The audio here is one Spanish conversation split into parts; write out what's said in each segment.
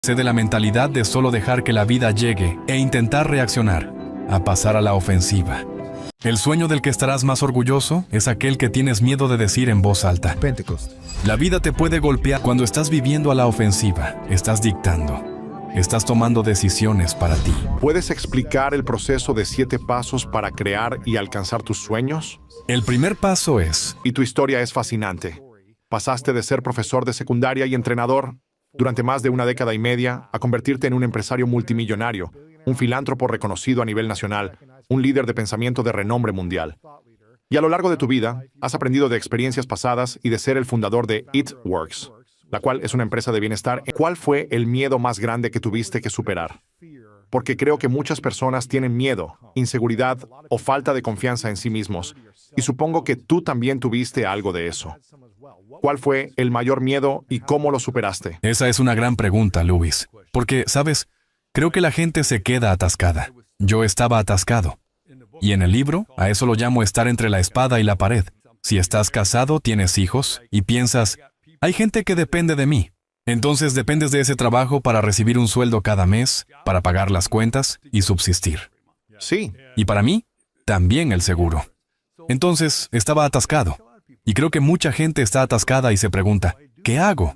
Sé de la mentalidad de solo dejar que la vida llegue e intentar reaccionar, a pasar a la ofensiva. El sueño del que estarás más orgulloso es aquel que tienes miedo de decir en voz alta. Pentecost. La vida te puede golpear cuando estás viviendo a la ofensiva, estás dictando, estás tomando decisiones para ti. ¿Puedes explicar el proceso de 7 pasos para crear y alcanzar tus sueños? El primer paso es, Y tu historia es fascinante. Pasaste de ser profesor de secundaria y entrenador durante más de 1 década y media a convertirte en un empresario multimillonario, un filántropo reconocido a nivel nacional, un líder de pensamiento de renombre mundial. Y a lo largo de tu vida, has aprendido de experiencias pasadas y de ser el fundador de It Works, la cual es una empresa de bienestar. ¿Cuál fue el miedo más grande que tuviste que superar? Porque creo que muchas personas tienen miedo, inseguridad o falta de confianza en sí mismos, y supongo que tú también tuviste algo de eso. ¿Cuál fue el mayor miedo y cómo lo superaste? esa es una gran pregunta, Luis. Porque, ¿sabes? Creo que la gente se queda atascada. Yo estaba atascado. Y en el libro, a eso lo llamo estar entre la espada y la pared. Si estás casado, tienes hijos, y piensas, hay gente que depende de mí. Entonces dependes de ese trabajo para recibir un sueldo cada mes, para pagar las cuentas y subsistir. Sí, Y para mí, también el seguro. Entonces, estaba atascado. Y creo que mucha gente está atascada y se pregunta, ¿qué hago?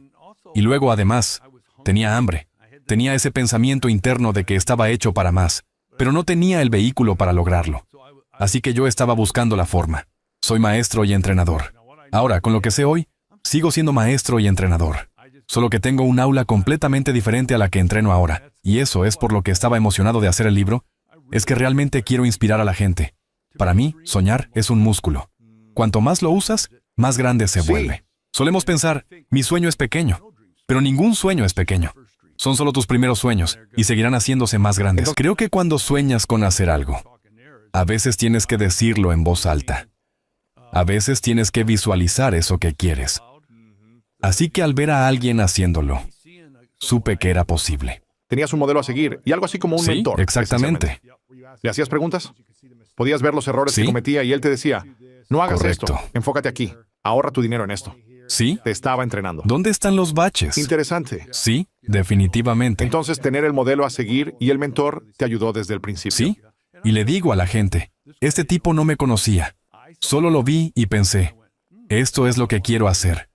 Y luego, además, tenía hambre. Tenía ese pensamiento interno de que estaba hecho para más, pero no tenía el vehículo para lograrlo. Así que yo estaba buscando la forma. Soy maestro y entrenador. Ahora, con lo que sé hoy, sigo siendo maestro y entrenador. Solo que tengo un aula completamente diferente a la que entreno ahora. Y eso es por lo que estaba emocionado de hacer el libro. Es que realmente quiero inspirar a la gente. Para mí, soñar es un músculo. Cuanto más lo usas, más grande se vuelve. Solemos pensar, mi sueño es pequeño. Pero ningún sueño es pequeño. Son solo tus primeros sueños y seguirán haciéndose más grandes. Creo que cuando sueñas con hacer algo, a veces tienes que decirlo en voz alta. A veces tienes que visualizar eso que quieres. Así que al ver a alguien haciéndolo, supe que era posible. tenías un modelo a seguir y algo así como un Sí, mentor. exactamente. esencialmente. ¿Le hacías preguntas? Podías ver los errores Sí. que cometía y él te decía, no hagas Correcto. esto, enfócate aquí, ahorra tu dinero en esto. ¿Sí? Te estaba entrenando. ¿Dónde están los baches? Interesante. Sí, definitivamente. Entonces, tener el modelo a seguir y el mentor te ayudó desde el principio. Sí, y le digo a la gente, este tipo no me conocía. Solo lo vi y pensé, esto es lo que quiero hacer.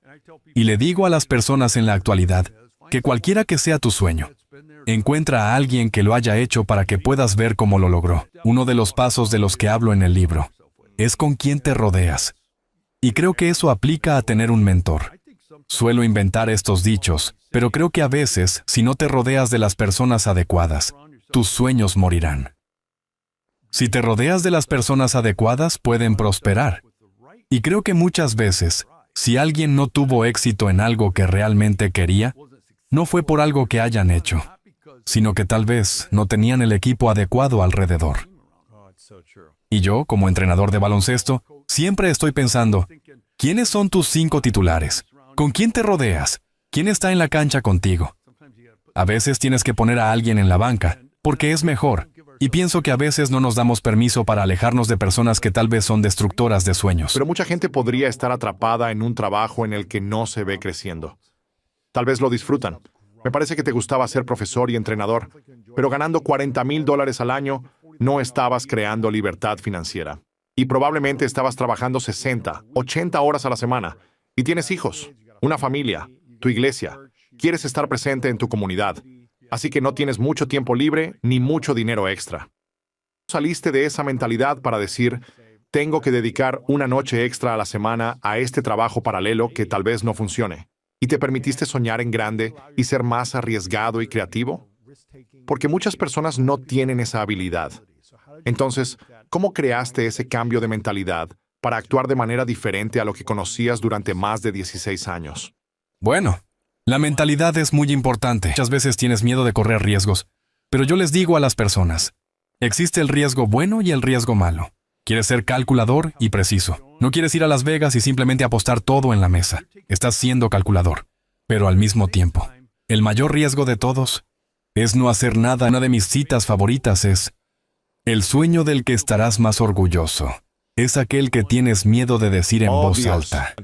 Y le digo a las personas en la actualidad, que cualquiera que sea tu sueño, encuentra a alguien que lo haya hecho para que puedas ver cómo lo logró. Uno de los pasos de los que hablo en el libro es con quién te rodeas. Y creo que eso aplica a tener un mentor. Suelo inventar estos dichos, pero creo que a veces, si no te rodeas de las personas adecuadas, tus sueños morirán. Si te rodeas de las personas adecuadas, pueden prosperar. Y creo que muchas veces, si alguien no tuvo éxito en algo que realmente quería, no fue por algo que hayan hecho, sino que tal vez no tenían el equipo adecuado alrededor. Y yo, como entrenador de baloncesto, siempre estoy pensando, ¿quiénes son tus 5 titulares? ¿Con quién te rodeas? ¿Quién está en la cancha contigo? A veces tienes que poner a alguien en la banca, porque es mejor. Y pienso que a veces no nos damos permiso para alejarnos de personas que tal vez son destructoras de sueños. Pero mucha gente podría estar atrapada en un trabajo en el que no se ve creciendo. Tal vez lo disfrutan. Me parece que te gustaba ser profesor y entrenador, pero ganando $40,000 al año, no estabas creando libertad financiera. Y probablemente estabas trabajando 60, 80 horas a la semana. Y tienes hijos, una familia, tu iglesia. Quieres estar presente en tu comunidad. Así que no tienes mucho tiempo libre ni mucho dinero extra. Saliste de esa mentalidad para decir, tengo que dedicar una noche extra a la semana a este trabajo paralelo que tal vez no funcione. ¿Y te permitiste soñar en grande y ser más arriesgado y creativo? Porque muchas personas no tienen esa habilidad. Entonces, ¿cómo creaste ese cambio de mentalidad para actuar de manera diferente a lo que conocías durante más de 16 años? Bueno, la mentalidad es muy importante. Muchas veces tienes miedo de correr riesgos, pero yo les digo a las personas, existe el riesgo bueno y el riesgo malo. Quieres ser calculador y preciso. No quieres ir a Las Vegas y simplemente apostar todo en la mesa. Estás siendo calculador. Pero al mismo tiempo, el mayor riesgo de todos es no hacer nada. Una de mis citas favoritas es, el sueño del que estarás más orgulloso es aquel que tienes miedo de decir en voz Dios. alta.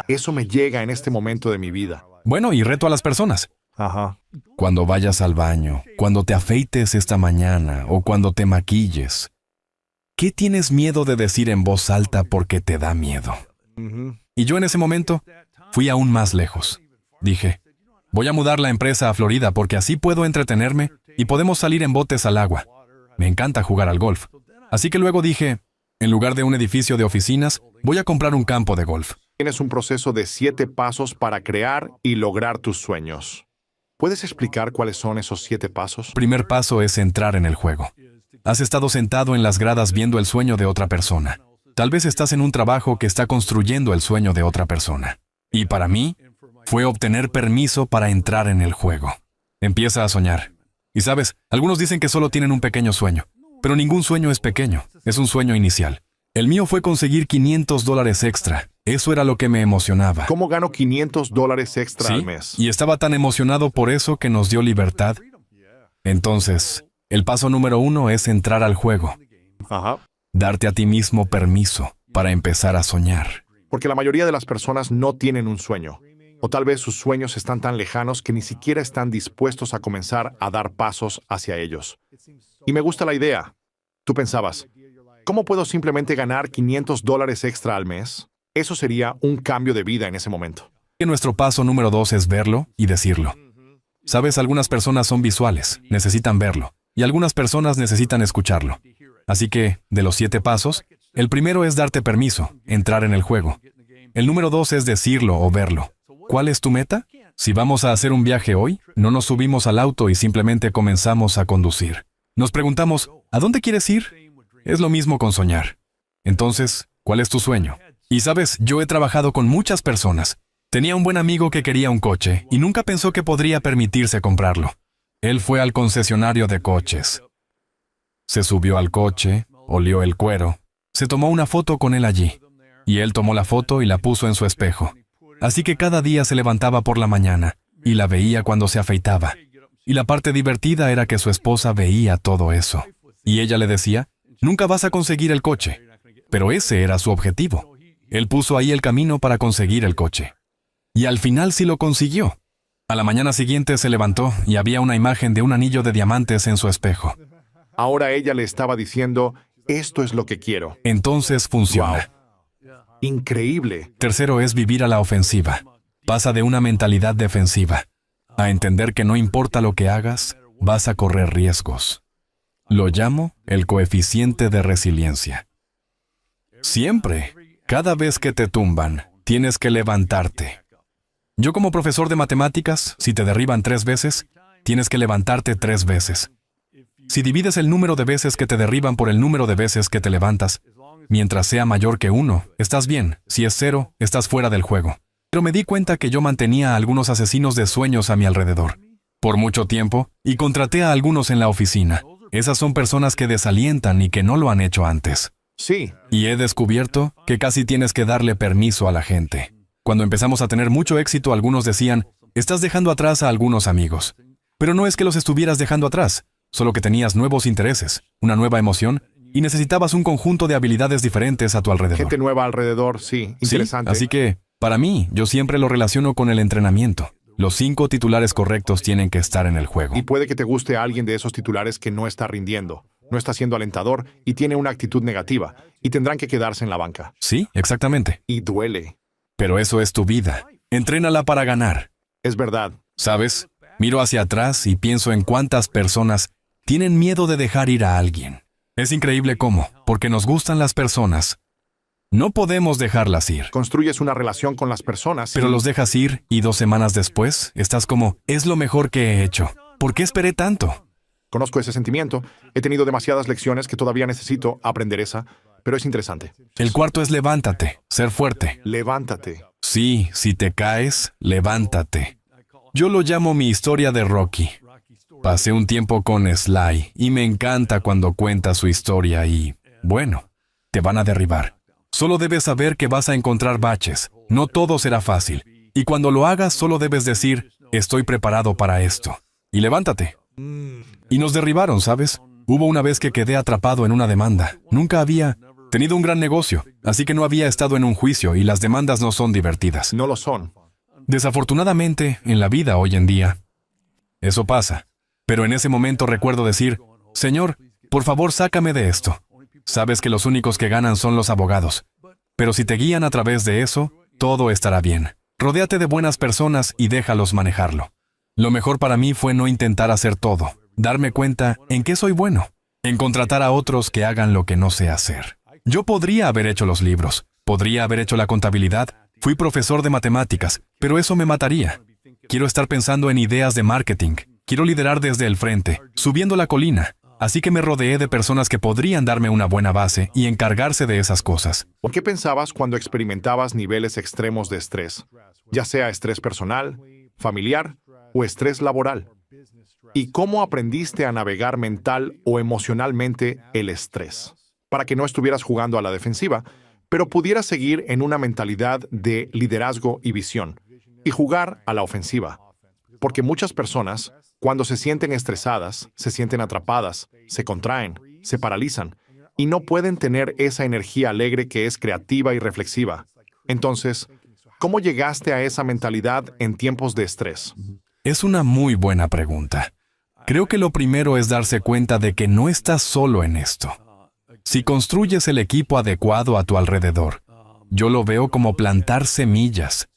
Eso me llega en este momento de mi vida. Bueno, y reto a las personas. Ajá. Cuando vayas al baño, cuando te afeites esta mañana o cuando te maquilles. ¿Qué tienes miedo de decir en voz alta porque te da miedo? Ujú. Y yo en ese momento fui aún más lejos. Dije, voy a mudar la empresa a Florida porque así puedo entretenerme y podemos salir en botes al agua. Me encanta jugar al golf. Así que luego dije, en lugar de un edificio de oficinas, voy a comprar un campo de golf. Tienes un proceso de 7 pasos para crear y lograr tus sueños. ¿Puedes explicar cuáles son esos 7 pasos? El primer paso es entrar en el juego. Has estado sentado en las gradas viendo el sueño de otra persona. Tal vez estás en un trabajo que está construyendo el sueño de otra persona. Y para mí, fue obtener permiso para entrar en el juego. Empieza a soñar. Y sabes, algunos dicen que solo tienen un pequeño sueño. Pero ningún sueño es pequeño, es un sueño inicial. El mío fue conseguir $500 extra. Eso era lo que me emocionaba. ¿Cómo gano $500 extra ¿Sí? al mes? Y estaba tan emocionado por eso que nos dio libertad. Entonces, el paso número 1 es entrar al juego. Ajá. Darte a ti mismo permiso para empezar a soñar. Porque la mayoría de las personas no tienen un sueño. O tal vez sus sueños están tan lejanos que ni siquiera están dispuestos a comenzar a dar pasos hacia ellos. Y me gusta la idea. Tú pensabas, ¿cómo puedo simplemente ganar $500 extra al mes? Eso sería un cambio de vida en ese momento. Y nuestro paso número 2 es verlo y decirlo. Sabes, algunas personas son visuales, necesitan verlo. Y algunas personas necesitan escucharlo. Así que, de los 7 pasos, el primero es darte permiso, entrar en el juego. El número 2 es decirlo o verlo. ¿Cuál es tu meta? Si vamos a hacer un viaje hoy, no nos subimos al auto y simplemente comenzamos a conducir. Nos preguntamos, ¿a dónde quieres ir? Es lo mismo con soñar. Entonces, ¿cuál es tu sueño? Y sabes, yo he trabajado con muchas personas. Tenía un buen amigo que quería un coche y nunca pensó que podría permitirse comprarlo. Él fue al concesionario de coches. Se subió al coche, olió el cuero, se tomó una foto con él allí. Y él tomó la foto y la puso en su espejo. Así que cada día se levantaba por la mañana y la veía cuando se afeitaba. Y la parte divertida era que su esposa veía todo eso. Y ella le decía, nunca vas a conseguir el coche. Pero ese era su objetivo. Él puso ahí el camino para conseguir el coche. Y al final sí lo consiguió. A la mañana siguiente se levantó y había una imagen de un anillo de diamantes en su espejo. Ahora ella le estaba diciendo, esto es lo que quiero. Entonces funciona. Increíble. Tercero es vivir a la ofensiva. Pasa de una mentalidad defensiva a entender que no importa lo que hagas, vas a correr riesgos. Lo llamo el coeficiente de resiliencia. Siempre, cada vez que te tumban, tienes que levantarte. Yo como profesor de matemáticas, si te derriban 3 veces, tienes que levantarte 3 veces. Si divides el número de veces que te derriban por el número de veces que te levantas, mientras sea mayor que 1, estás bien. Si es 0, estás fuera del juego. Pero me di cuenta que yo mantenía a algunos asesinos de sueños a mi alrededor por mucho tiempo y contraté a algunos en la oficina. Esas son personas que desalientan y que no lo han hecho antes. Sí. Y he descubierto que casi tienes que darle permiso a la gente. Cuando empezamos a tener mucho éxito, algunos decían, estás dejando atrás a algunos amigos. Pero no es que los estuvieras dejando atrás, solo que tenías nuevos intereses, una nueva emoción, y necesitabas un conjunto de habilidades diferentes a tu alrededor. Gente nueva alrededor, sí. Interesante. Sí, así que, para mí, yo siempre lo relaciono con el entrenamiento. Los 5 titulares correctos tienen que estar en el juego. Y puede que te guste a alguien de esos titulares que no está rindiendo, no está siendo alentador y tiene una actitud negativa, y tendrán que quedarse en la banca. Sí, exactamente. Y duele. Pero eso es tu vida. Entrénala para ganar. Es verdad. ¿Sabes? Miro hacia atrás y pienso en cuántas personas tienen miedo de dejar ir a alguien. Es increíble cómo, porque nos gustan las personas, no podemos dejarlas ir. Construyes una relación con las personas. Pero los dejas ir y 2 semanas después estás como, es lo mejor que he hecho. ¿Por qué esperé tanto? Conozco ese sentimiento. He tenido demasiadas lecciones que todavía necesito aprender esa, pero es interesante. El cuarto es levántate, ser fuerte. Levántate. Sí, si te caes, levántate. Yo lo llamo mi historia de Rocky. Pasé un tiempo con Sly y me encanta cuando cuenta su historia y, bueno, te van a derribar. Solo debes saber que vas a encontrar baches. No todo será fácil. Y cuando lo hagas, solo debes decir, estoy preparado para esto. Y levántate. Y nos derribaron, ¿sabes? Hubo una vez que quedé atrapado en una demanda. Nunca había tenido un gran negocio, así que no había estado en un juicio y las demandas no son divertidas. No lo son. Desafortunadamente, en la vida hoy en día, Eso pasa. Pero en ese momento recuerdo decir, Señor, por favor sácame de esto. Sabes que los únicos que ganan son los abogados. Pero si te guían a través de eso, todo estará bien. Rodéate de buenas personas y déjalos manejarlo. Lo mejor para mí fue no intentar hacer todo, darme cuenta en qué soy bueno, en contratar a otros que hagan lo que no sé hacer. Yo podría haber hecho los libros, podría haber hecho la contabilidad, fui profesor de matemáticas, pero eso me mataría. Quiero estar pensando en ideas de marketing, quiero liderar desde el frente, subiendo la colina. Así que me rodeé de personas que podrían darme una buena base y encargarse de esas cosas. ¿Por qué pensabas cuando experimentabas niveles extremos de estrés? Ya sea estrés personal, familiar o estrés laboral. ¿Y cómo aprendiste a navegar mental o emocionalmente el estrés? Para que no estuvieras jugando a la defensiva, pero pudieras seguir en una mentalidad de liderazgo y visión, y jugar a la ofensiva. Porque muchas personas, cuando se sienten estresadas, se sienten atrapadas, se contraen, se paralizan, y no pueden tener esa energía alegre que es creativa y reflexiva. Entonces, ¿cómo llegaste a esa mentalidad en tiempos de estrés? Es una muy buena pregunta. Creo que lo primero es darse cuenta de que no estás solo en esto. Si construyes el equipo adecuado a tu alrededor, yo lo veo como plantar semillas.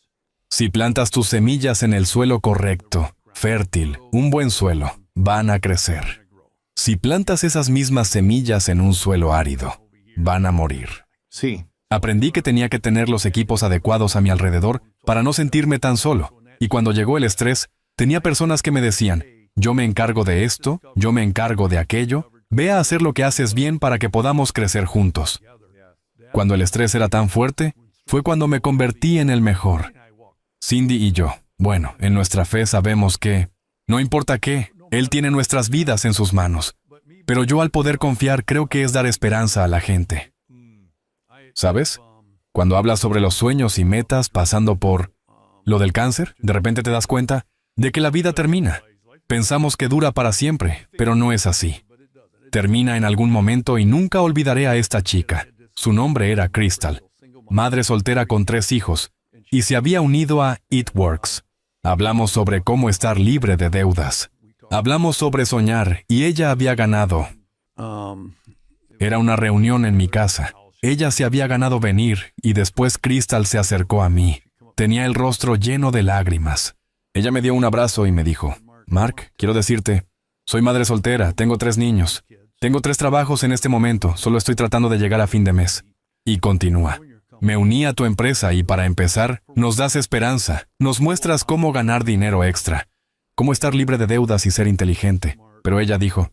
Si plantas tus semillas en el suelo correcto, fértil, un buen suelo, van a crecer. Si plantas esas mismas semillas en un suelo árido, van a morir. Sí. Aprendí que tenía que tener los equipos adecuados a mi alrededor para no sentirme tan solo. Y cuando llegó el estrés, tenía personas que me decían, yo me encargo de esto, yo me encargo de aquello, ve a hacer lo que haces bien para que podamos crecer juntos. Cuando el estrés era tan fuerte, fue cuando me convertí en el mejor. Cindy y yo, bueno, en nuestra fe sabemos que, no importa qué, Él tiene nuestras vidas en sus manos. Pero yo al poder confiar creo que es dar esperanza a la gente. ¿Sabes? Cuando hablas sobre los sueños y metas pasando por lo del cáncer, de repente te das cuenta de que la vida termina. Pensamos que dura para siempre, pero no es así. Termina en algún momento y nunca olvidaré a esta chica. Su nombre era Crystal, madre soltera con 3 hijos, y se había unido a It Works. Hablamos sobre cómo estar libre de deudas. Hablamos sobre soñar y ella había ganado. Era una reunión en mi casa. Ella se había ganado venir y después Crystal se acercó a mí. Tenía el rostro lleno de lágrimas. Ella me dio un abrazo y me dijo, Mark, quiero decirte, soy madre soltera, tengo 3 niños. Tengo 3 trabajos en este momento, solo estoy tratando de llegar a fin de mes. Y continúa. Me uní a tu empresa y para empezar, nos das esperanza, nos muestras cómo ganar dinero extra, cómo estar libre de deudas y ser inteligente. Pero ella dijo,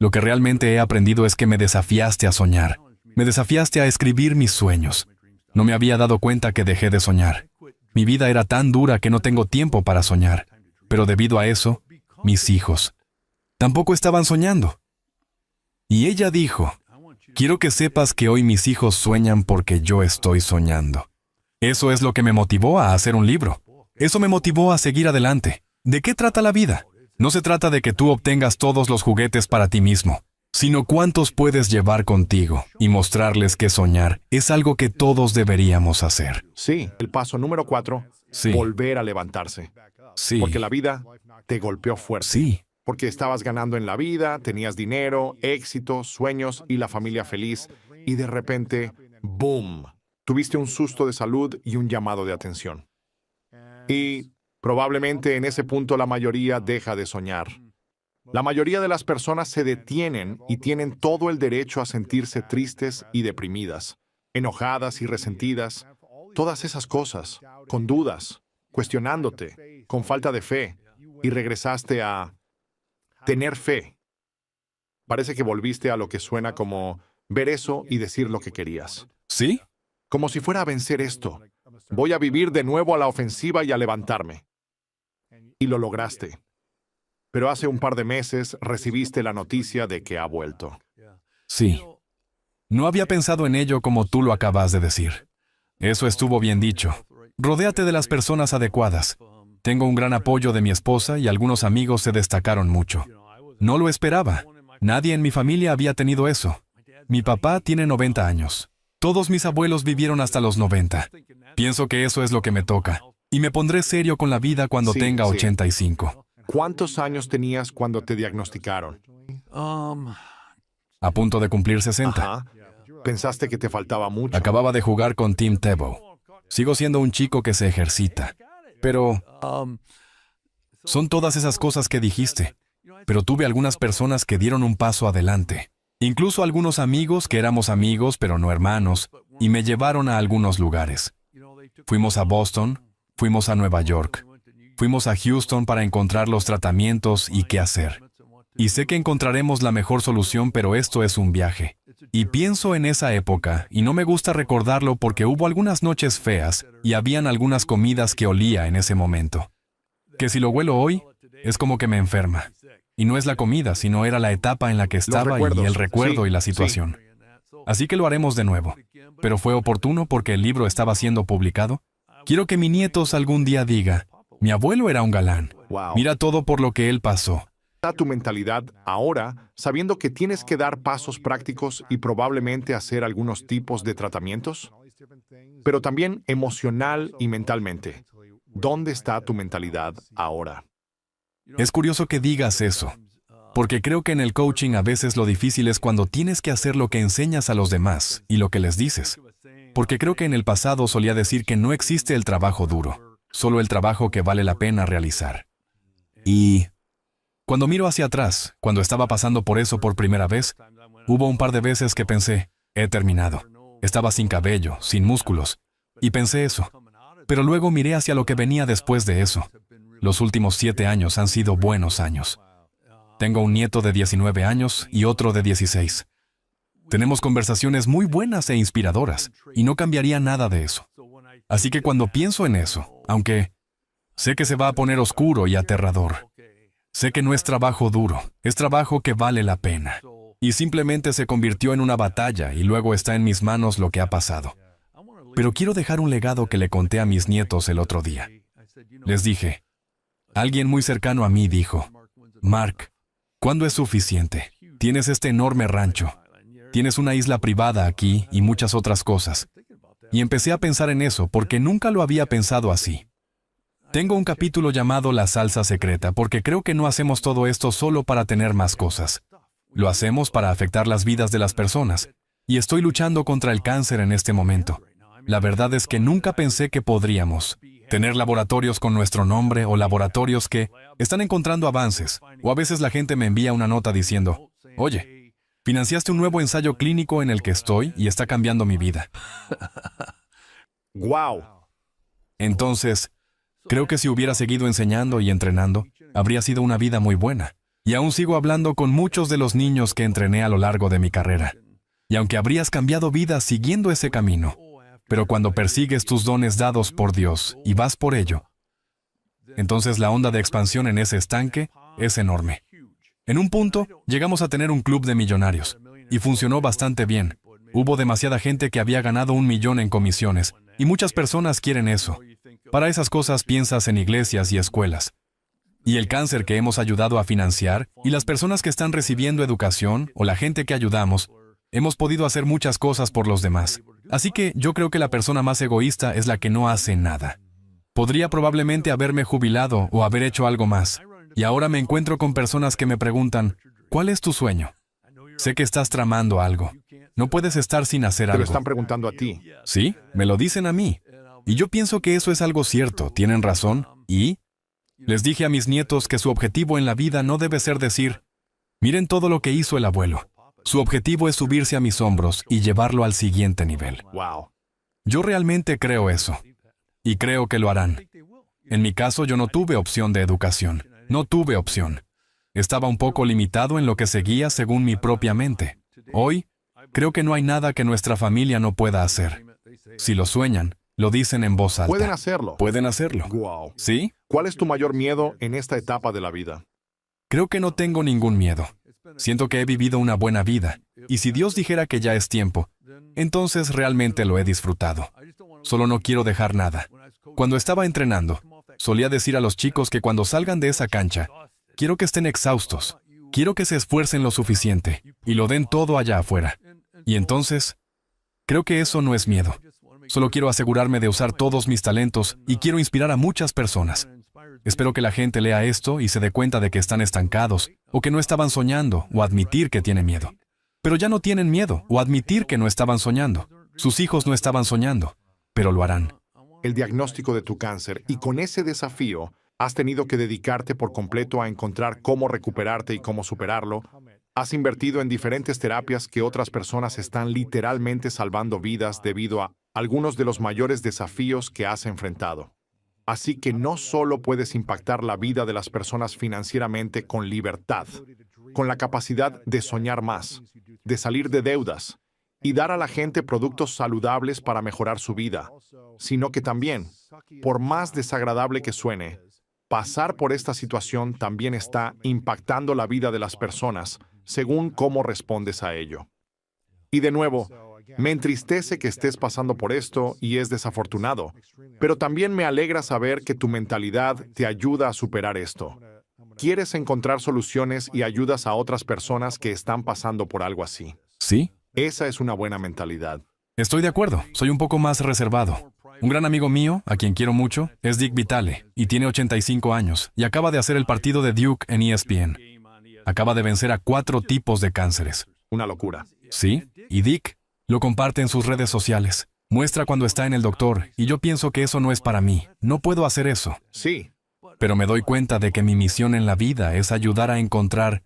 lo que realmente he aprendido es que me desafiaste a soñar, me desafiaste a escribir mis sueños. No me había dado cuenta que dejé de soñar. Mi vida era tan dura que no tengo tiempo para soñar. Pero debido a eso, mis hijos tampoco estaban soñando. Y ella dijo, quiero que sepas que hoy mis hijos sueñan porque yo estoy soñando. Eso es lo que me motivó a hacer un libro. Eso me motivó a seguir adelante. ¿De qué trata la vida? No se trata de que tú obtengas todos los juguetes para ti mismo, sino cuántos puedes llevar contigo y mostrarles que soñar es algo que todos deberíamos hacer. Sí, el paso número 4, Sí. volver a levantarse. Sí. Porque la vida te golpeó fuerte. Sí. Porque estabas ganando en la vida, tenías dinero, éxito, sueños y la familia feliz. Y de repente, ¡boom! Tuviste un susto de salud y un llamado de atención. Y probablemente en ese punto la mayoría deja de soñar. La mayoría de las personas se detienen y tienen todo el derecho a sentirse tristes y deprimidas, enojadas y resentidas, todas esas cosas, con dudas, cuestionándote, con falta de fe, y regresaste a tener fe. Parece que volviste a lo que suena como ver eso y decir lo que querías. ¿Sí? Como si fuera a vencer esto. Voy a vivir de nuevo a la ofensiva y a levantarme. Y lo lograste. Pero hace un par de meses recibiste la noticia de que ha vuelto. Sí. No había pensado en ello como tú lo acabas de decir. Eso estuvo bien dicho. Rodéate de las personas adecuadas. Tengo un gran apoyo de mi esposa y algunos amigos se destacaron mucho. No lo esperaba. Nadie en mi familia había tenido eso. Mi papá tiene 90 años. Todos mis abuelos vivieron hasta los 90. Pienso que eso es lo que me toca. Y me pondré serio con la vida cuando tenga 85. ¿Cuántos años tenías cuando te diagnosticaron? A punto de cumplir 60. Ajá. Pensaste que te faltaba mucho. Acababa de jugar con Tim Tebow. Sigo siendo un chico que se ejercita. Pero son todas esas cosas que dijiste. Pero tuve algunas personas que dieron un paso adelante. Incluso algunos amigos que éramos amigos pero no hermanos, y me llevaron a algunos lugares. Fuimos a Boston, fuimos a Nueva York, fuimos a Houston para encontrar los tratamientos y qué hacer. Y sé que encontraremos la mejor solución, pero esto es un viaje. Y pienso en esa época, y no me gusta recordarlo porque hubo algunas noches feas y habían algunas comidas que olía en ese momento. Que si lo huelo hoy, es como que me enferma. Y no es la comida, sino era la etapa en la que estaba y el recuerdo y la situación. Así que lo haremos de nuevo. Pero fue oportuno porque el libro estaba siendo publicado. Quiero que mi nietos algún día diga, mi abuelo era un galán. Wow. Mira todo por lo que él pasó. Está tu mentalidad ahora, sabiendo que tienes que dar pasos prácticos y probablemente hacer algunos tipos de tratamientos? Pero también emocional y mentalmente. ¿Dónde está tu mentalidad ahora? Es curioso que digas eso, porque creo que en el coaching a veces lo difícil es cuando tienes que hacer lo que enseñas a los demás y lo que les dices. Porque creo que en el pasado solía decir que no existe el trabajo duro, solo el trabajo que vale la pena realizar. Y cuando miro hacia atrás, cuando estaba pasando por eso por primera vez, hubo un par de veces que pensé, he terminado. Estaba sin cabello, sin músculos, y pensé eso. Pero luego miré hacia lo que venía después de eso. Los últimos 7 años han sido buenos años. Tengo un nieto de 19 años y otro de 16. Tenemos conversaciones muy buenas e inspiradoras, y no cambiaría nada de eso. Así que cuando pienso en eso, aunque sé que se va a poner oscuro y aterrador, sé que no es trabajo duro, es trabajo que vale la pena. Y simplemente se convirtió en una batalla y luego está en mis manos lo que ha pasado. Pero quiero dejar un legado que le conté a mis nietos el otro día. Les dije, alguien muy cercano a mí dijo, Mark, ¿cuándo es suficiente? Tienes este enorme rancho. Tienes una isla privada aquí y muchas otras cosas. Y empecé a pensar en eso porque nunca lo había pensado así. Tengo un capítulo llamado La salsa secreta porque creo que no hacemos todo esto solo para tener más cosas. Lo hacemos para afectar las vidas de las personas. Y estoy luchando contra el cáncer en este momento. La verdad es que nunca pensé que podríamos tener laboratorios con nuestro nombre o laboratorios que están encontrando avances. O a veces la gente me envía una nota diciendo, oye, financiaste un nuevo ensayo clínico en el que estoy y está cambiando mi vida. ¡Wow! Entonces, creo que si hubiera seguido enseñando y entrenando, habría sido una vida muy buena. Y aún sigo hablando con muchos de los niños que entrené a lo largo de mi carrera. Y aunque habrías cambiado vidas siguiendo ese camino, pero cuando persigues tus dones dados por Dios y vas por ello, entonces la onda de expansión en ese estanque es enorme. En un punto, llegamos a tener un club de millonarios, y funcionó bastante bien. Hubo demasiada gente que había ganado 1 millón en comisiones, y muchas personas quieren eso. Para esas cosas piensas en iglesias y escuelas. Y el cáncer que hemos ayudado a financiar, y las personas que están recibiendo educación, o la gente que ayudamos, hemos podido hacer muchas cosas por los demás. Así que yo creo que la persona más egoísta es la que no hace nada. Podría probablemente haberme jubilado o haber hecho algo más. Y ahora me encuentro con personas que me preguntan, ¿cuál es tu sueño? Sé que estás tramando algo. No puedes estar sin hacer Te lo algo. están preguntando a ti. Sí, me lo dicen a mí. Y yo pienso que eso es algo cierto, tienen razón. Y les dije a mis nietos que su objetivo en la vida no debe ser decir, miren todo lo que hizo el abuelo. Su objetivo es subirse a mis hombros y llevarlo al siguiente nivel. ¡Wow! Yo realmente creo eso. Y creo que lo harán. En mi caso, yo no tuve opción de educación. No tuve opción. Estaba un poco limitado en lo que seguía según mi propia mente. Hoy, creo que no hay nada que nuestra familia no pueda hacer. Si lo sueñan, lo dicen en voz alta. Pueden hacerlo. Pueden hacerlo. ¡Wow! ¿Sí? ¿Cuál es tu mayor miedo en esta etapa de la vida? Creo que no tengo ningún miedo. Siento que he vivido una buena vida. Y si Dios dijera que ya es tiempo, entonces realmente lo he disfrutado. Solo no quiero dejar nada. Cuando estaba entrenando, solía decir a los chicos que cuando salgan de esa cancha, quiero que estén exhaustos. Quiero que se esfuercen lo suficiente y lo den todo allá afuera. Y entonces, creo que eso no es miedo. Solo quiero asegurarme de usar todos mis talentos y quiero inspirar a muchas personas. Espero que la gente lea esto y se dé cuenta de que están estancados, o que no estaban soñando, o admitir que tienen miedo. Pero ya no tienen miedo, o admitir que no estaban soñando. Sus hijos no estaban soñando, pero lo harán. El diagnóstico de tu cáncer, y con ese desafío has tenido que dedicarte por completo a encontrar cómo recuperarte y cómo superarlo. Has invertido en diferentes terapias que otras personas están literalmente salvando vidas debido a algunos de los mayores desafíos que has enfrentado. Así que no solo puedes impactar la vida de las personas financieramente con libertad, con la capacidad de soñar más, de salir de deudas y dar a la gente productos saludables para mejorar su vida, sino que también, por más desagradable que suene, pasar por esta situación también está impactando la vida de las personas según cómo respondes a ello. Y de nuevo, me entristece que estés pasando por esto y es desafortunado, pero también me alegra saber que tu mentalidad te ayuda a superar esto. Quieres encontrar soluciones y ayudas a otras personas que están pasando por algo así. ¿Sí? Esa es una buena mentalidad. Estoy de acuerdo, soy un poco más reservado. Un gran amigo mío, a quien quiero mucho, es Dick Vitale, y tiene 85 años, y acaba de hacer el partido de Duke en ESPN. Acaba de vencer a 4 tipos de cánceres. Una locura. ¿Sí? Y Dick lo comparte en sus redes sociales. Muestra cuando está en el doctor, y yo pienso que eso no es para mí. No puedo hacer eso. Sí, Pero me doy cuenta de que mi misión en la vida es ayudar a encontrar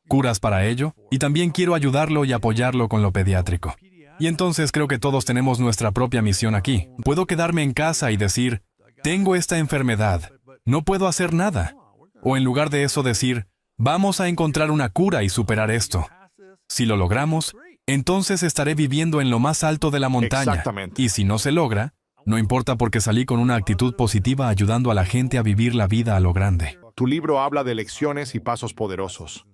curas para ello, y también quiero ayudarlo y apoyarlo con lo pediátrico. Y entonces creo que todos tenemos nuestra propia misión aquí. Puedo quedarme en casa y decir, tengo esta enfermedad, no puedo hacer nada. O en lugar de eso decir, vamos a encontrar una cura y superar esto. Si lo logramos, entonces estaré viviendo en lo más alto de la montaña. Exactamente. Y si no se logra, no importa porque salí con una actitud positiva ayudando a la gente a vivir la vida a lo grande. Tu libro habla de lecciones y pasos poderosos.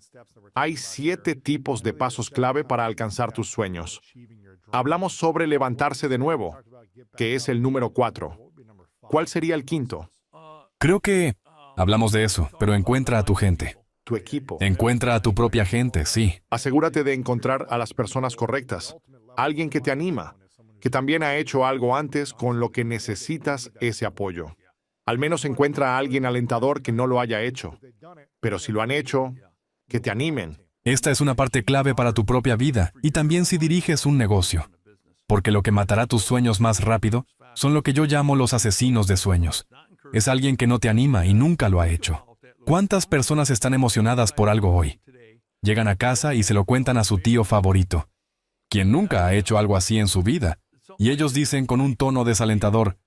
Hay 7 tipos de pasos clave para alcanzar tus sueños. Hablamos sobre levantarse de nuevo, que es el número 4. ¿Cuál sería el 5? Creo que hablamos de eso, pero encuentra a tu gente. Tu equipo. Encuentra a tu propia gente, sí. Asegúrate de encontrar a las personas correctas. Alguien que te anima, que también ha hecho algo antes con lo que necesitas ese apoyo. Al menos encuentra a alguien alentador que no lo haya hecho. Pero si lo han hecho, que te animen. Esta es una parte clave para tu propia vida y también si diriges un negocio. Porque lo que matará tus sueños más rápido son lo que yo llamo los asesinos de sueños. Es alguien que no te anima y nunca lo ha hecho. ¿Cuántas personas están emocionadas por algo hoy? Llegan a casa y se lo cuentan a su tío favorito, quien nunca ha hecho algo así en su vida. Y ellos dicen con un tono desalentador,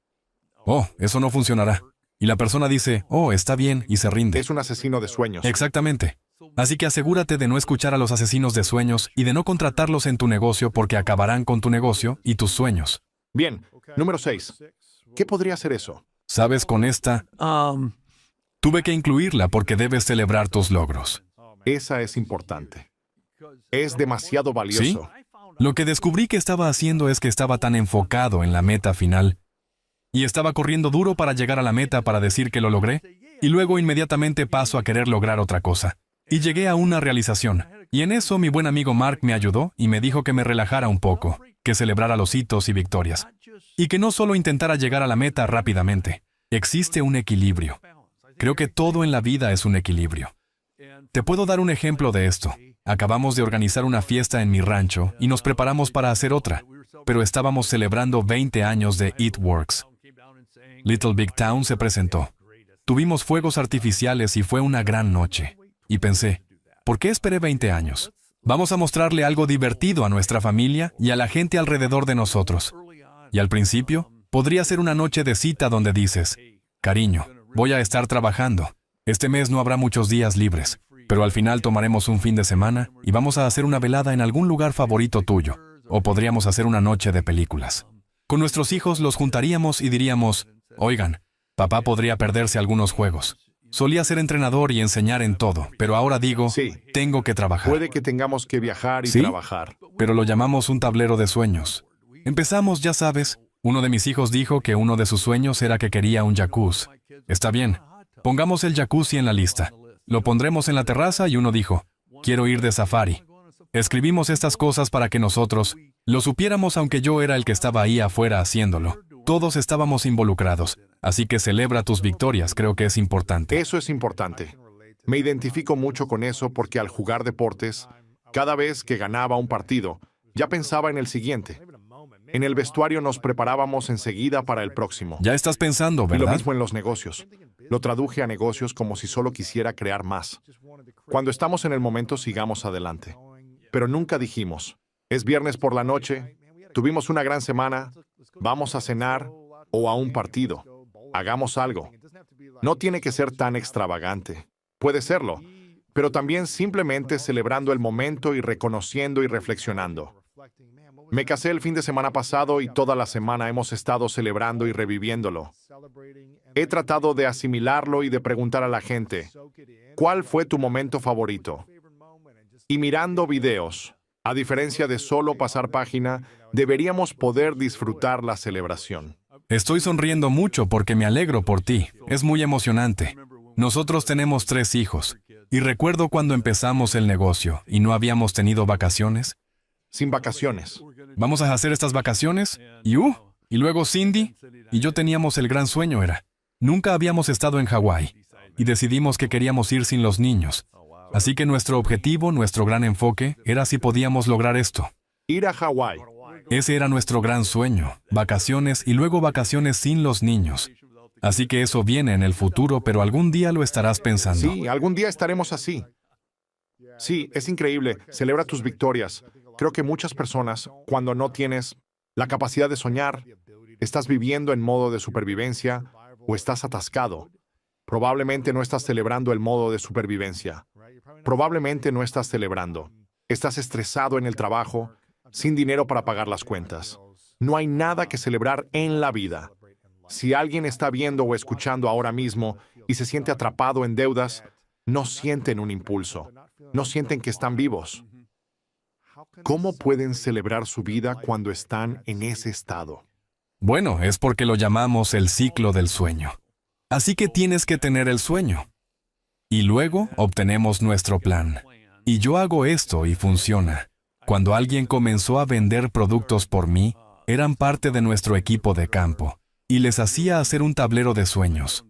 oh, eso no funcionará. Y la persona dice, oh, está bien, y se rinde. Es un asesino de sueños. Exactamente. Así que asegúrate de no escuchar a los asesinos de sueños y de no contratarlos en tu negocio porque acabarán con tu negocio y tus sueños. Bien, número 6. ¿Qué podría ser eso? ¿Sabes? Con esta, tuve que incluirla porque debes celebrar tus logros. Esa es importante. Es demasiado valioso. ¿Sí? Lo que descubrí que estaba haciendo es que estaba tan enfocado en la meta final y estaba corriendo duro para llegar a la meta para decir que lo logré y luego inmediatamente paso a querer lograr otra cosa. Y llegué a una realización. Y en eso mi buen amigo Mark me ayudó y me dijo que me relajara un poco, que celebrara los hitos y victorias. Y que no solo intentara llegar a la meta rápidamente. Existe un equilibrio. Creo que todo en la vida es un equilibrio. Te puedo dar un ejemplo de esto. Acabamos de organizar una fiesta en mi rancho y nos preparamos para hacer otra, pero estábamos celebrando 20 años de It Works. Little Big Town se presentó. Tuvimos fuegos artificiales y fue una gran noche. Y pensé, ¿por qué esperé 20 años? Vamos a mostrarle algo divertido a nuestra familia y a la gente alrededor de nosotros. Y al principio, podría ser una noche de cita donde dices, cariño, voy a estar trabajando. Este mes no habrá muchos días libres, pero al final tomaremos un fin de semana y vamos a hacer una velada en algún lugar favorito tuyo. O podríamos hacer una noche de películas. Con nuestros hijos los juntaríamos y diríamos, oigan, papá podría perderse algunos juegos. Solía ser entrenador y enseñar en todo, pero ahora digo, Sí. tengo que trabajar. Puede que tengamos que viajar y ¿Sí? trabajar. Pero lo llamamos un tablero de sueños. Empezamos, ya sabes. Uno de mis hijos dijo que uno de sus sueños era que quería un jacuzzi. Está bien. Pongamos el jacuzzi en la lista. Lo pondremos en la terraza y uno dijo, quiero ir de safari. Escribimos estas cosas para que nosotros lo supiéramos aunque yo era el que estaba ahí afuera haciéndolo. Todos estábamos involucrados, así que celebra tus victorias, creo que es importante. Eso es importante. Me identifico mucho con eso porque al jugar deportes, cada vez que ganaba un partido, ya pensaba en el siguiente. En el vestuario nos preparábamos enseguida para el próximo. Ya estás pensando, Y lo ¿verdad? mismo en los negocios. Lo traduje a negocios como si solo quisiera crear más. Cuando estamos en el momento, sigamos adelante. Pero nunca dijimos, es viernes por la noche, tuvimos una gran semana, vamos a cenar o a un partido. Hagamos algo. No tiene que ser tan extravagante. Puede serlo, pero también simplemente celebrando el momento y reconociendo y reflexionando. Me casé el fin de semana pasado y toda la semana hemos estado celebrando y reviviéndolo. He tratado de asimilarlo y de preguntar a la gente, ¿cuál fue tu momento favorito? Y mirando videos, a diferencia de solo pasar página, deberíamos poder disfrutar la celebración. Estoy sonriendo mucho porque me alegro por ti. Es muy emocionante. Nosotros tenemos 3 hijos. Y recuerdo cuando empezamos el negocio y no habíamos tenido vacaciones. Sin vacaciones. Vamos a hacer estas vacaciones. Y luego Cindy y yo teníamos el gran sueño nunca habíamos estado en Hawái. Y decidimos que queríamos ir sin los niños. Así que nuestro objetivo, nuestro gran enfoque, era si podíamos lograr esto. Ir a Hawái. Ese era nuestro gran sueño. Vacaciones y luego vacaciones sin los niños. Así que eso viene en el futuro, pero algún día lo estarás pensando. Sí, algún día estaremos así. Sí, es increíble. Celebra tus victorias. Creo que muchas personas, cuando no tienes la capacidad de soñar, estás viviendo en modo de supervivencia o estás atascado. Probablemente no estás celebrando el modo de supervivencia. Probablemente no estás celebrando. Estás estresado en el trabajo, sin dinero para pagar las cuentas. No hay nada que celebrar en la vida. Si alguien está viendo o escuchando ahora mismo y se siente atrapado en deudas, no sienten un impulso. No sienten que están vivos. ¿Cómo pueden celebrar su vida cuando están en ese estado? Bueno, es porque lo llamamos el ciclo del sueño. Así que tienes que tener el sueño. Y luego obtenemos nuestro plan. Y yo hago esto y funciona. Cuando alguien comenzó a vender productos por mí, eran parte de nuestro equipo de campo. Y les hacía hacer un tablero de sueños.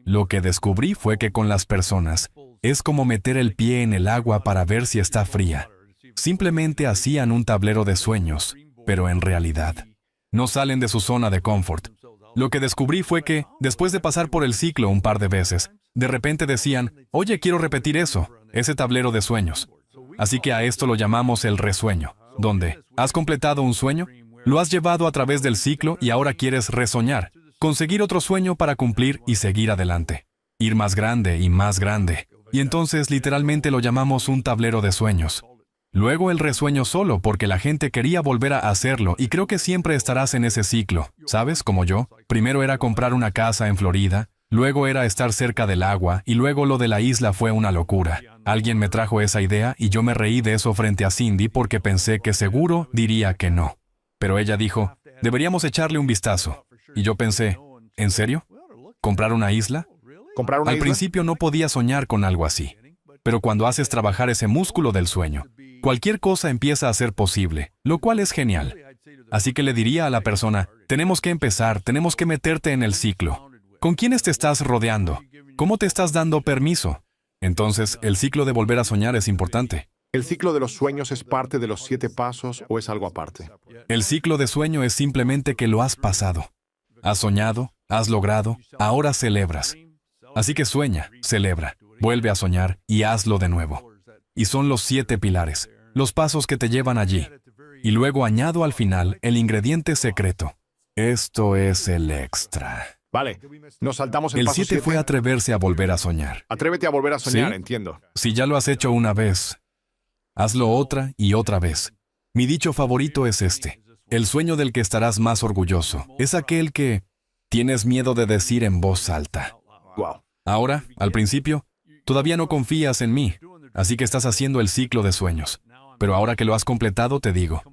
Lo que descubrí fue que con las personas, es como meter el pie en el agua para ver si está fría. Simplemente hacían un tablero de sueños, pero en realidad, no salen de su zona de confort. Lo que descubrí fue que, después de pasar por el ciclo un par de veces, de repente decían, oye, quiero repetir eso, ese tablero de sueños. Así que a esto lo llamamos el resueño, donde, ¿has completado un sueño? Lo has llevado a través del ciclo y ahora quieres resoñar, conseguir otro sueño para cumplir y seguir adelante. Ir más grande y más grande. Y entonces literalmente lo llamamos un tablero de sueños. Luego el resueño solo porque la gente quería volver a hacerlo y creo que siempre estarás en ese ciclo, ¿sabes? Como yo. Primero era comprar una casa en Florida, luego era estar cerca del agua y luego lo de la isla fue una locura. Alguien me trajo esa idea y yo me reí de eso frente a Cindy porque pensé que seguro diría que no. Pero ella dijo, deberíamos echarle un vistazo. Y yo pensé, ¿en serio? ¿Comprar una isla? ¿Comprar una Al isla? principio no podía soñar con algo así. Pero cuando haces trabajar ese músculo del sueño, cualquier cosa empieza a ser posible, lo cual es genial. Así que le diría a la persona, tenemos que empezar, tenemos que meterte en el ciclo. ¿Con quiénes te estás rodeando? ¿Cómo te estás dando permiso? Entonces, el ciclo de volver a soñar es importante. ¿El ciclo de los sueños es parte de los 7 pasos o es algo aparte? El ciclo de sueño es simplemente que lo has pasado. Has soñado, has logrado, ahora celebras. Así que sueña, celebra, vuelve a soñar y hazlo de nuevo. Y son los 7 pilares, los pasos que te llevan allí. Y luego añado al final el ingrediente secreto. Esto es el extra. Vale, nos saltamos el El paso 7 7. fue atreverse a volver a soñar. Atrévete a volver a soñar, ¿Sí? entiendo. Si ya lo has hecho una vez, hazlo otra y otra vez. Mi dicho favorito es este. El sueño del que estarás más orgulloso es aquel que tienes miedo de decir en voz alta. Wow. Ahora, al principio, todavía no confías en mí, así que estás haciendo el ciclo de sueños. Pero ahora que lo has completado, te digo,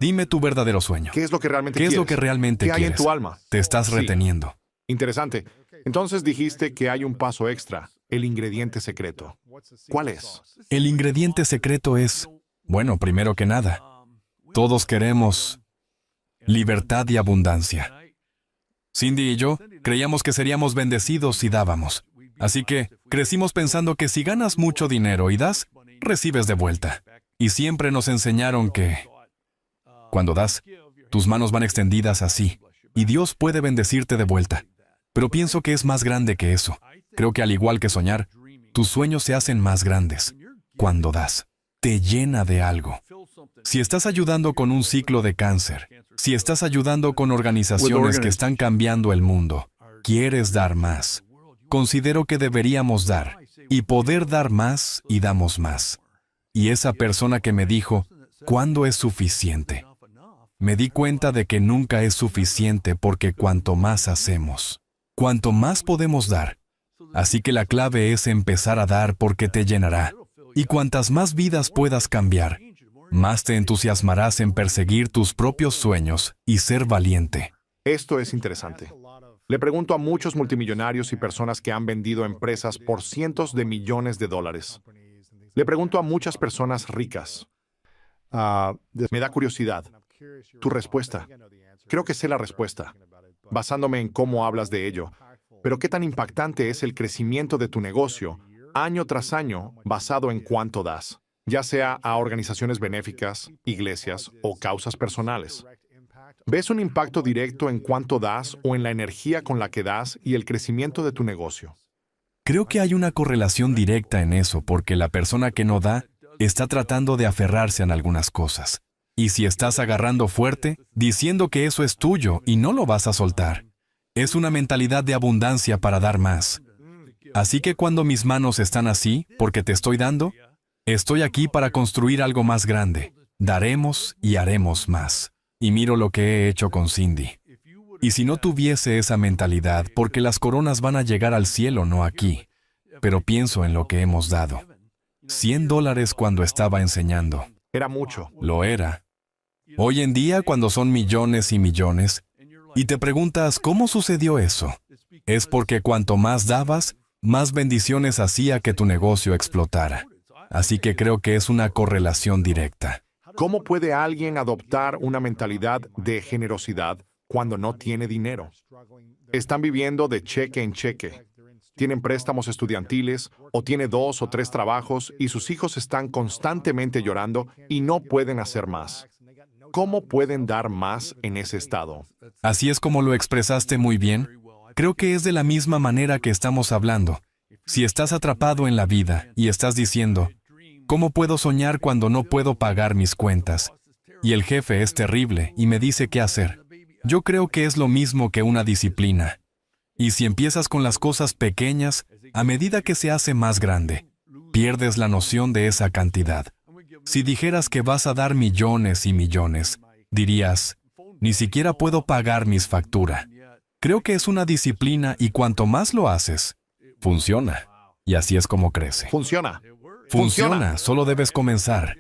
dime tu verdadero sueño. ¿Qué es lo que realmente ¿Qué es quieres? lo que realmente ¿Qué hay en quieres? tu alma? Te estás Sí. reteniendo. Interesante. Entonces dijiste que hay un paso extra, el ingrediente secreto. ¿Cuál es? El ingrediente secreto es, bueno, primero que nada, todos queremos libertad y abundancia. Cindy y yo creíamos que seríamos bendecidos si dábamos. Así que crecimos pensando que si ganas mucho dinero y das, recibes de vuelta. Y siempre nos enseñaron que cuando das, tus manos van extendidas así, y Dios puede bendecirte de vuelta. Pero pienso que es más grande que eso. Creo que al igual que soñar, tus sueños se hacen más grandes. Cuando das, te llena de algo. Si estás ayudando con un ciclo de cáncer, si estás ayudando con organizaciones que están cambiando el mundo, quieres dar más. Considero que deberíamos dar, y poder dar más, y damos más. Y esa persona que me dijo, ¿cuándo es suficiente? Me di cuenta de que nunca es suficiente porque cuanto más hacemos, cuanto más podemos dar. Así que la clave es empezar a dar porque te llenará. Y cuantas más vidas puedas cambiar, más te entusiasmarás en perseguir tus propios sueños y ser valiente. Esto es interesante. Le pregunto a muchos multimillonarios y personas que han vendido empresas por cientos de millones de dólares. Le pregunto a muchas personas ricas. Me da curiosidad. Tu respuesta. Creo que sé la respuesta, basándome en cómo hablas de ello. Pero ¿qué tan impactante es el crecimiento de tu negocio, año tras año, basado en cuánto das? Ya sea a organizaciones benéficas, iglesias o causas personales. ¿Ves un impacto directo en cuánto das o en la energía con la que das y el crecimiento de tu negocio? Creo que hay una correlación directa en eso, porque la persona que no da está tratando de aferrarse a algunas cosas. Y si estás agarrando fuerte, diciendo que eso es tuyo y no lo vas a soltar, es una mentalidad de abundancia para dar más. Así que cuando mis manos están así, porque te estoy dando, estoy aquí para construir algo más grande. Daremos y haremos más. Y miro lo que he hecho con Cindy. Y si no tuviese esa mentalidad, porque las coronas van a llegar al cielo, no aquí. Pero pienso en lo que hemos dado. $100 cuando estaba enseñando. Era mucho. Lo era. Hoy en día, cuando son millones y millones, y te preguntas, ¿cómo sucedió eso? Es porque cuanto más dabas, más bendiciones hacía que tu negocio explotara. Así que creo que es una correlación directa. ¿Cómo puede alguien adoptar una mentalidad de generosidad cuando no tiene dinero? Están viviendo de cheque en cheque. Tienen préstamos estudiantiles o tiene 2 o 3 trabajos y sus hijos están constantemente llorando y no pueden hacer más. ¿Cómo pueden dar más en ese estado? Así es como lo expresaste muy bien. Creo que es de la misma manera que estamos hablando. Si estás atrapado en la vida y estás diciendo, ¿cómo puedo soñar cuando no puedo pagar mis cuentas? Y el jefe es terrible y me dice qué hacer. Yo creo que es lo mismo que una disciplina. Y si empiezas con las cosas pequeñas, a medida que se hace más grande, pierdes la noción de esa cantidad. Si dijeras que vas a dar millones y millones, dirías, ni siquiera puedo pagar mis facturas. Creo que es una disciplina y cuanto más lo haces, funciona. Y así es como crece. Funciona. Funciona, solo debes comenzar.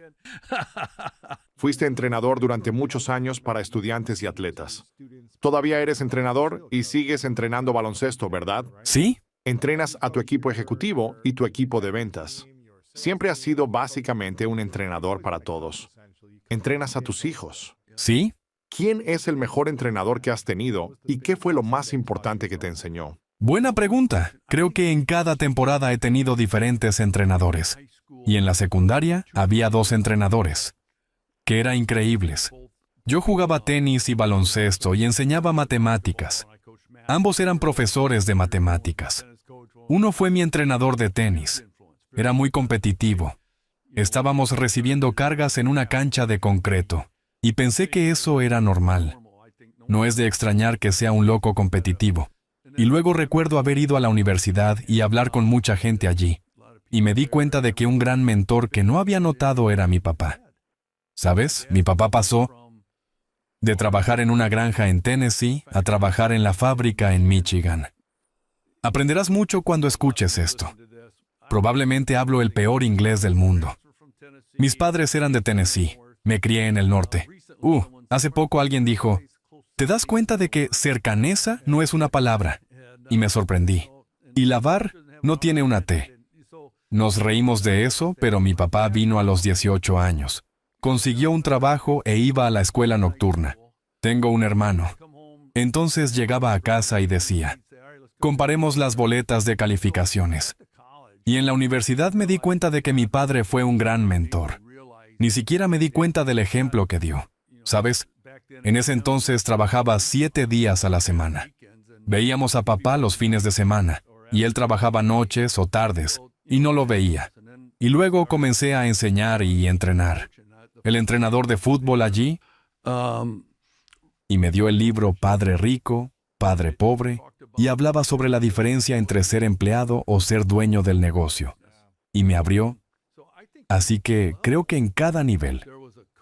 Fuiste entrenador durante muchos años para estudiantes y atletas. Todavía eres entrenador y sigues entrenando baloncesto, ¿verdad? ¿Sí? Entrenas a tu equipo ejecutivo y tu equipo de ventas. Siempre has sido básicamente un entrenador para todos. Entrenas a tus hijos. ¿Sí? ¿Quién es el mejor entrenador que has tenido y qué fue lo más importante que te enseñó? Buena pregunta. Creo que en cada temporada he tenido diferentes entrenadores. Y en la secundaria había 2 entrenadores, que eran increíbles. Yo jugaba tenis y baloncesto y enseñaba matemáticas. Ambos eran profesores de matemáticas. Uno fue mi entrenador de tenis. Era muy competitivo. Estábamos recibiendo cargas en una cancha de concreto, y pensé que eso era normal. No es de extrañar que sea un loco competitivo. Y luego recuerdo haber ido a la universidad y hablar con mucha gente allí. Y me di cuenta de que un gran mentor que no había notado era mi papá. ¿Sabes? Mi papá pasó de trabajar en una granja en Tennessee a trabajar en la fábrica en Michigan. Aprenderás mucho cuando escuches esto. Probablemente hablo el peor inglés del mundo. Mis padres eran de Tennessee. Me crié en el norte. Hace poco alguien dijo, ¿te das cuenta de que cercaneza no es una palabra? Y me sorprendí. Y lavar no tiene una T. Nos reímos de eso, pero mi papá vino a los 18 años. Consiguió un trabajo e iba a la escuela nocturna. Tengo un hermano. Entonces llegaba a casa y decía, comparemos las boletas de calificaciones. Y en la universidad me di cuenta de que mi padre fue un gran mentor. Ni siquiera me di cuenta del ejemplo que dio. ¿Sabes? En ese entonces trabajaba 7 días a la semana. Veíamos a papá los fines de semana, y él trabajaba noches o tardes, y no lo veía. Y luego comencé a enseñar y entrenar. El entrenador de fútbol allí, y me dio el libro Padre Rico, Padre Pobre, y hablaba sobre la diferencia entre ser empleado o ser dueño del negocio. Y me abrió. Así que creo que en cada nivel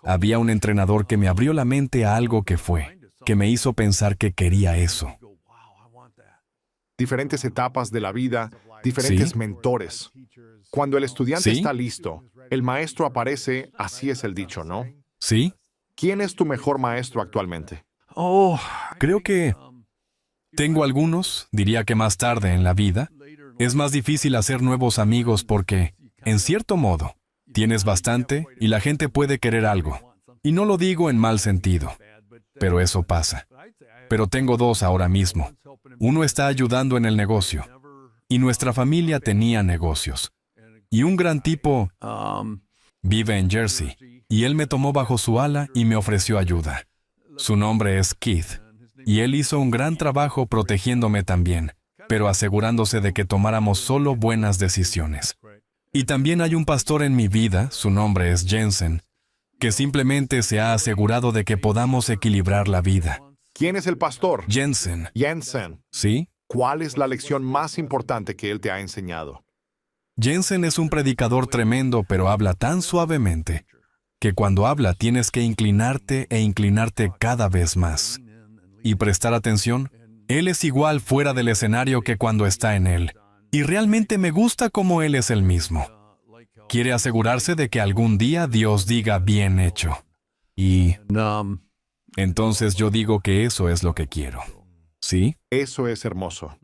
había un entrenador que me abrió la mente a algo que me hizo pensar que quería eso. Diferentes etapas de la vida, diferentes ¿Sí? mentores. Cuando el estudiante ¿Sí? está listo, el maestro aparece, así es el dicho, ¿no? ¿Sí? ¿Quién es tu mejor maestro actualmente? Creo que tengo algunos, diría que más tarde en la vida, es más difícil hacer nuevos amigos porque, en cierto modo, tienes bastante y la gente puede querer algo. Y no lo digo en mal sentido, pero eso pasa. Pero tengo 2 ahora mismo. Uno está ayudando en el negocio, y nuestra familia tenía negocios. Y un gran tipo vive en Jersey, y él me tomó bajo su ala y me ofreció ayuda. Su nombre es Keith, y él hizo un gran trabajo protegiéndome también, pero asegurándose de que tomáramos solo buenas decisiones. Y también hay un pastor en mi vida, su nombre es Jensen, que simplemente se ha asegurado de que podamos equilibrar la vida. ¿Quién es el pastor? Jensen, Jensen. ¿sí? ¿Cuál es la lección más importante que él te ha enseñado? Jensen es un predicador tremendo, pero habla tan suavemente que cuando habla tienes que inclinarte e inclinarte cada vez más. Y prestar atención, él es igual fuera del escenario que cuando está en él. Y realmente me gusta cómo él es el mismo. Quiere asegurarse de que algún día Dios diga bien hecho. Y entonces yo digo que eso es lo que quiero. ¿Sí? Eso es hermoso.